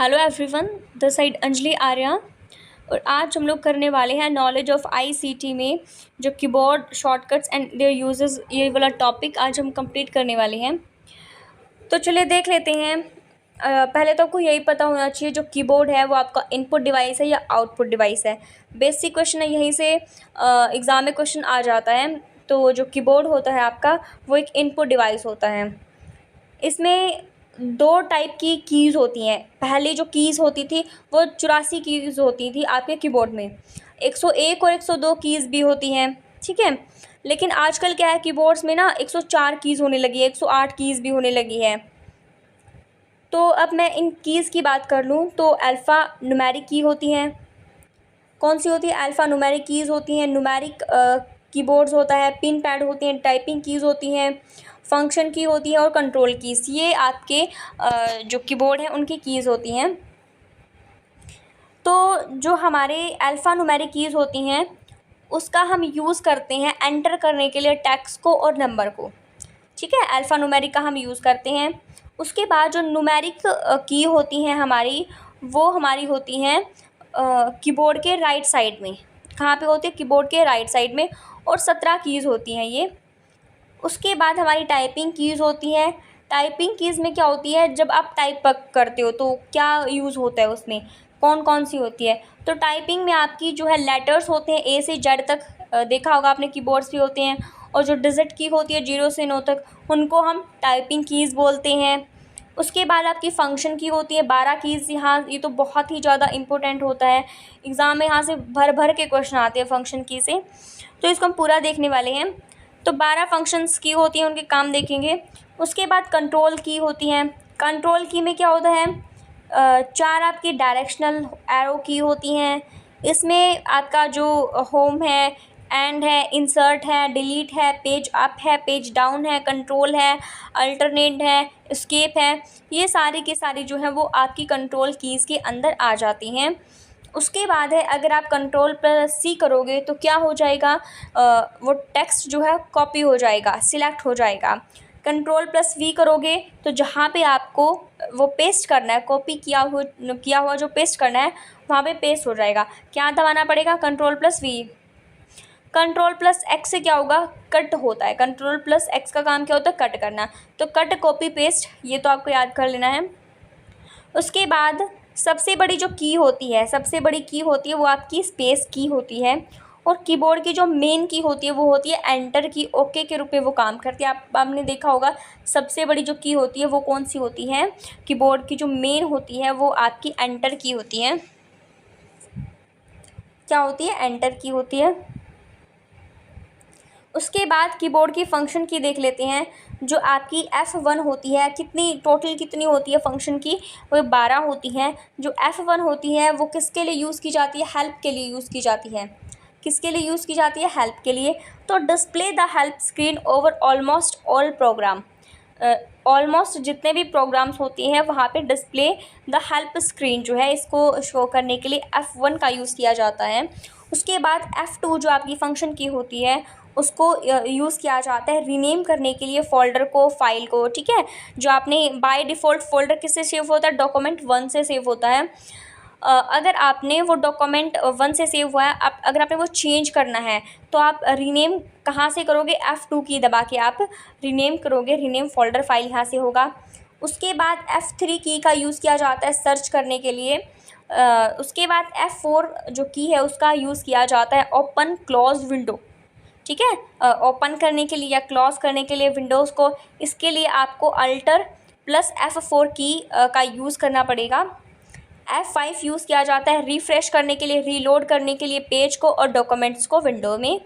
Hello everyone, the side Anjali Arya. और आज हम लोग करने वाले हैं नॉलेज ऑफ आईसीटी में जो keyboard shortcuts and there uses, ये वाला टॉपिक आज हम कंप्लीट करने वाले हैं। तो चलिए देख लेते हैं। पहले तो आपको यही पता होना चाहिए जो कीबोर्ड है वो आपका इनपुट डिवाइस है या आउटपुट डिवाइस है। बेसिक क्वेश्चन है, यहीं से एग्ज़ाम में क्वेश्चन आ जाता है। तो जो कीबोर्ड होता है आपका वो एक इनपुट डिवाइस होता है। इसमें दो टाइप की कीज़ होती हैं। पहले जो कीज़ होती थी वो 84 कीज़ होती थी आपके कीबोर्ड में। 101 और 102 कीज़ भी होती हैं, ठीक है। लेकिन आजकल क्या है, कीबोर्ड्स में ना 104 कीज़ होने लगी है, 108 कीज़ भी होने लगी है। तो अब मैं इन कीज़ की बात कर लूँ तो अल्फ़ा न्यूमेरिक की होती हैं। कौन सी होती है? अल्फ़ा न्यूमेरिक कीज़ होती हैं। न्यूमेरिक कीबोर्ड्स होता है, पिन पैड होती हैं, टाइपिंग कीज़ होती हैं, फंक्शन की होती है और कंट्रोल कीज़। ये आपके जो कीबोर्ड हैं उनकी कीज़ होती हैं। तो जो हमारे अल्फ़ा न्यूमेरिक कीज़ होती हैं उसका हम यूज़ करते हैं एंटर करने के लिए टेक्स्ट को और नंबर को, ठीक है। अल्फ़ा न्यूमेरिक का हम यूज़ करते हैं। उसके बाद जो न्यूमेरिक की होती हैं हमारी, वो हमारी होती हैं कीबोर्ड के राइट साइड में। कहाँ पे होती है? कीबोर्ड के राइट साइड में। और 17 कीज़ होती हैं ये। उसके बाद हमारी टाइपिंग कीज़ होती हैं। टाइपिंग कीज़ में क्या होती है, जब आप टाइप करते हो तो क्या यूज़ होता है उसमें, कौन कौन सी होती है? तो टाइपिंग में आपकी जो है लेटर्स होते हैं ए से जेड तक, देखा होगा आपने कीबोर्ड्स भी होते हैं। और जो डिजिट की होती है 0 से 9 तक, उनको हम टाइपिंग कीज़ बोलते हैं। उसके बाद आपकी फ़ंक्शन की होती है 12 कीज़। यहाँ ये तो बहुत ही ज़्यादा इम्पोर्टेंट होता है, एग्ज़ाम में यहाँ से भर भर के क्वेश्चन आते हैं फ़ंक्शन की से। तो इसको हम पूरा देखने वाले हैं। तो 12 फंक्शंस की होती हैं, उनके काम देखेंगे। उसके बाद कंट्रोल की होती हैं। कंट्रोल की में क्या होता है, 4 आपकी डायरेक्शनल एरो की होती हैं। इसमें आपका जो होम है, एंड है, इंसर्ट है, डिलीट है, पेज अप है, पेज डाउन है, कंट्रोल है, अल्टरनेट है, एस्केप है, ये सारी की सारी जो है वो आपकी कंट्रोल कीज़ के अंदर आ जाती हैं। उसके बाद है, अगर आप कंट्रोल प्लस सी करोगे तो क्या हो जाएगा, वो टेक्स्ट जो है कॉपी हो जाएगा, सिलेक्ट हो जाएगा। कंट्रोल प्लस वी करोगे तो जहाँ पे आपको वो पेस्ट करना है, कॉपी किया हुआ जो पेस्ट करना है वहाँ पे पेस्ट हो जाएगा। क्या दबाना पड़ेगा? Control plus V. Control plus X से क्या होगा? कट होता है। कंट्रोल प्लस एक्स का काम क्या होता है? कट करना। तो कट, कॉपी, पेस्ट, ये तो आपको याद कर लेना है। उसके बाद सबसे बड़ी जो की होती है, सबसे बड़ी की होती है वो आपकी स्पेस की होती है। और कीबोर्ड की जो मेन की होती है वो होती है एंटर की, ओके के रूप में वो काम करती है। आपने देखा होगा सबसे बड़ी जो की होती है वो कौन सी होती है? कीबोर्ड की जो मेन होती है वो आपकी एंटर की होती है। क्या होती है? एंटर की होती है। उसके बाद कीबोर्ड की फ़ंक्शन की देख लेते हैं। जो आपकी F1 होती है, टोटल कितनी होती है फ़ंक्शन की? वो 12 होती हैं। जो F1 होती है वो किसके लिए यूज़ की जाती है? हेल्प के लिए यूज़ की जाती है। किसके लिए यूज़ की जाती है? हेल्प के लिए। तो display the help screen over almost all programme. Almost जितने भी प्रोग्राम्स होते हैं वहाँ पे डिस्प्ले द हेल्प स्क्रीन जो है इसको शो करने के लिए F1 का यूज़ किया जाता है। उसके बाद F2 जो आपकी फ़ंक्शन की होती है उसको यूज़ किया जाता है रीनेम करने के लिए फ़ोल्डर को, फ़ाइल को, ठीक है। जो आपने बाय डिफ़ॉल्ट फ़ोल्डर किससे सेव होता है? डॉक्यूमेंट 1 से सेव होता है। अगर आपने वो डॉक्यूमेंट 1 से सेव हुआ है, अगर आपने वो चेंज करना है तो आप रीनेम कहाँ से करोगे? F2 की दबा के आप रीनेम करोगे। रीनेम फ़ोल्डर फाइल यहाँ से होगा। उसके बाद F3 की का यूज़ किया जाता है सर्च करने के लिए। उसके बाद F4 जो की है उसका यूज़ किया जाता है ओपन क्लोज़ विंडो, ठीक है। ओपन करने के लिए या क्लोज़ करने के लिए विंडोज़ को, इसके लिए आपको अल्टर प्लस F4 की का यूज़ करना पड़ेगा। F5 यूज़ किया जाता है रिफ़्रेश करने के लिए, रीलोड करने के लिए पेज को और डॉक्यूमेंट्स को विंडो में।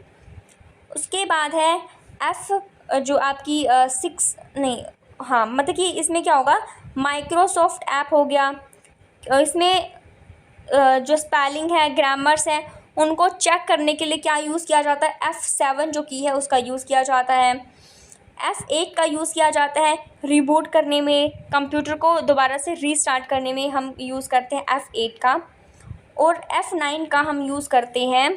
उसके बाद है F जो आपकी 6 नहीं, हाँ, मतलब कि इसमें क्या होगा, माइक्रोसॉफ्ट ऐप हो गया। इसमें जो स्पेलिंग है, ग्रामर्स हैं, उनको चेक करने के लिए क्या यूज़ किया जाता है? F7 जो की है उसका यूज़ किया जाता है। F8 का यूज़ किया जाता है रिबूट करने में, कंप्यूटर को दोबारा से रीस्टार्ट करने में हम यूज़ करते हैं F8 का। और F9 का हम यूज़ करते हैं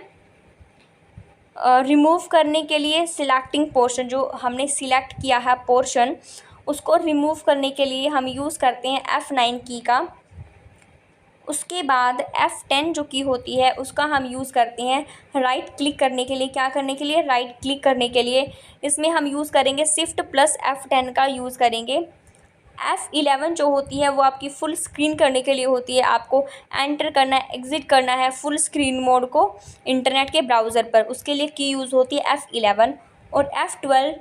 रिमूव करने के लिए सिलेक्टिंग पोर्शन, जो हमने सिलेक्ट किया है पोर्शन उसको रिमूव करने के लिए हम यूज़ करते हैं F9 की का। उसके बाद F10 जो की होती है उसका हम यूज़ करते हैं राइट क्लिक करने के लिए। क्या करने के लिए? राइट क्लिक करने के लिए। इसमें हम यूज़ करेंगे शिफ्ट प्लस F10 का यूज़ करेंगे। F11 जो होती है वो आपकी फुल स्क्रीन करने के लिए होती है। आपको एंटर करना है, एग्ज़िट करना है फुल स्क्रीन मोड को इंटरनेट के ब्राउज़र पर, उसके लिए की यूज़ होती है F11। और F12